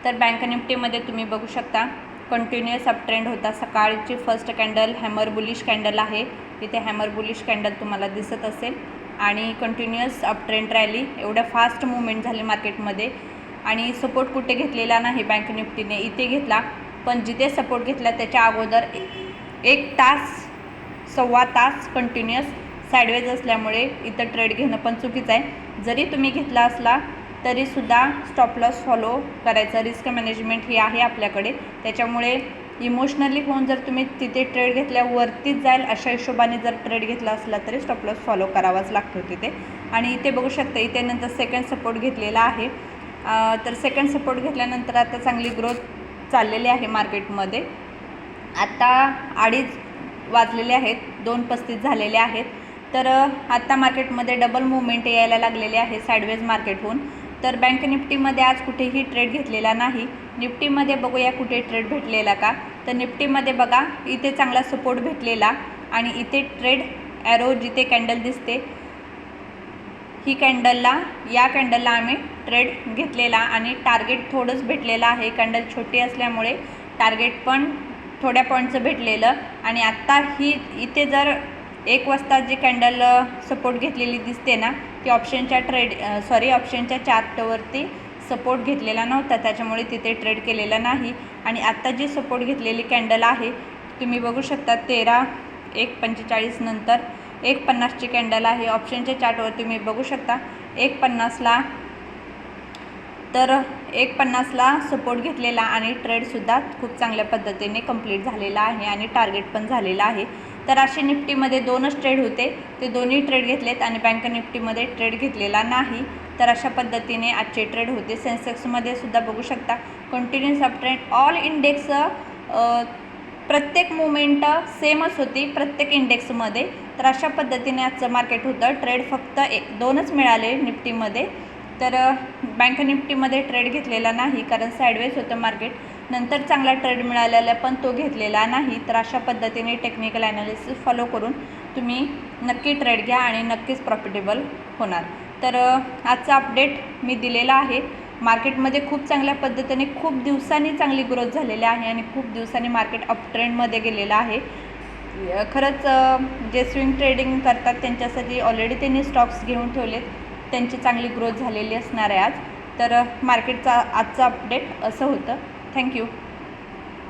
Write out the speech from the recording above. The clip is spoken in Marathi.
तर बँक निफ्टीमध्ये तुम्ही बघू शकता कंटिन्युअस अप ट्रेंड होता। सकाळची first candle hammer bullish candle आहे, इथे हॅमर बुलिश कॅन्डल तुम्हाला दिसत असेल आणि कंटिन्युअस अप ट्रेंड रॅली, एवढ्या फास्ट मूवमेंट झाली मार्केटमध्ये आणि सपोर्ट कुठे घेतलेला नाही बँक निफ्टीने, इथे घेतला, पण जिथे सपोर्ट घेतला त्याच्या अगोदर 1 तास सव्वा तास कंटिन्युअस साईडवेज असल्यामुळे इथं ट्रेड घेणं पण चुकीचं आहे। जरी तुम्ही घेतला असला तरीसुद्धा स्टॉप लॉस फॉलो करायचा, रिस्क मॅनेजमेंट ही आहे आपल्याकडे, त्याच्यामुळे इमोशनली होऊन जर तुम्ही तिथे ट्रेड घेतल्यावरतीच जाईल अशा हिशोबाने जर ट्रेड घेतला असला तरी स्टॉप लॉस फॉलो करावाच लागतो तिथे। आणि इथे बघू शकता इथे नंतर सेकंड सपोर्ट घेतलेला आहे, तर सेकंड सपोर्ट घेतल्यानंतर आता चांगली ग्रोथ चाललेली आहे मार्केटमध्ये। आता 2:30 वाजलेले आहेत, 2:35 झालेले आहेत, तर आता मार्केटमध्ये डबल मूवमेंट यायला लागलेले आहे साईडवेज मार्केटहून। तर बँक निफ्टीमध्ये आज कुठेही ट्रेड घेतलेला नाही। निफ्टीमध्ये बघूया कुठे ट्रेड भेटलेला का, तर निफ्टीमध्ये बघा इथे चांगला सपोर्ट भेटलेला आणि इथे ट्रेड ॲरो जिथे कॅन्डल दिसते ही कॅन्डलला, या कॅन्डलला आम्ही ट्रेड घेतलेला आणि टार्गेट थोडंच भेटलेलं आहे, कॅन्डल छोटी असल्यामुळे टार्गेट पण थोड्या पॉईंटचं भेटलेलं। आणि आत्ता ही इथे जर 1 वाजता जी कॅन्डल सपोर्ट घेतलेली दिसते ना ती ऑप्शनच्या चार्टवरती सपोर्ट घेतलेला नव्हता, त्याच्यामुळे तिथे ट्रेड केलेला नाही। आणि आत्ता जी सपोर्ट घेतलेली कॅन्डल आहे तुम्ही बघू शकता 1:45 नंतर 1:50ची कॅन्डल आहे, ऑप्शनच्या चार्टवर तुम्ही बघू शकता 1:50ला, तर 1:50ला सपोर्ट घेतलेला आणि ट्रेडसुद्धा खूप चांगल्या पद्धतीने कंप्लीट झालेला आहे आणि टार्गेट पण झालेला आहे। तर असे निफ्टीमध्ये 2च ट्रेड होते, ते दोन्ही ट्रेड घेतलेत आणि बँक निफ्टीमध्ये ट्रेड घेतलेला नाही। तर अशा पद्धतीने आजचे ट्रेड होते। सेन्सेक्समध्ये सुद्धा बघू शकता continuous up trend, all index प्रत्येक मुवमेंट सेमच होती प्रत्येक इंडेक्समध्ये। तर अशा पद्धतीने आजचं मार्केट होतं। ट्रेड फक्त 2च मिळाले निफ्टीमध्ये, तर बँक निफ्टीमध्ये ट्रेड घेतलेला नाही कारण साईडवेज होतं मार्केट, नंतर चांगला ट्रेड मिळालेला पण तो घेतलेला नाही। तर अशा पद्धतीने टेक्निकल ॲनालिसिस फॉलो करून तुम्ही नक्की ट्रेड घ्या आणि नक्कीच प्रॉफिटेबल होणार। तर आजचा अपडेट मी दिलेला आहे। मार्केटमध्ये खूप चांगल्या पद्धतीने खूप दिवसांनी चांगली ग्रोथ झालेली आहे आणि खूप दिवसांनी मार्केट अप ट्रेंडमध्ये गेलेलं आहे। खरंच जे स्विंग ट्रेडिंग करतात त्यांच्यासाठी ऑलरेडी त्यांनी स्टॉक्स घेऊन ठेवलेत, त्यांची चांगली ग्रोथ झालेली असणार आहे आज। तर मार्केटचा आजचा अपडेट असं होतं। थँक्यू।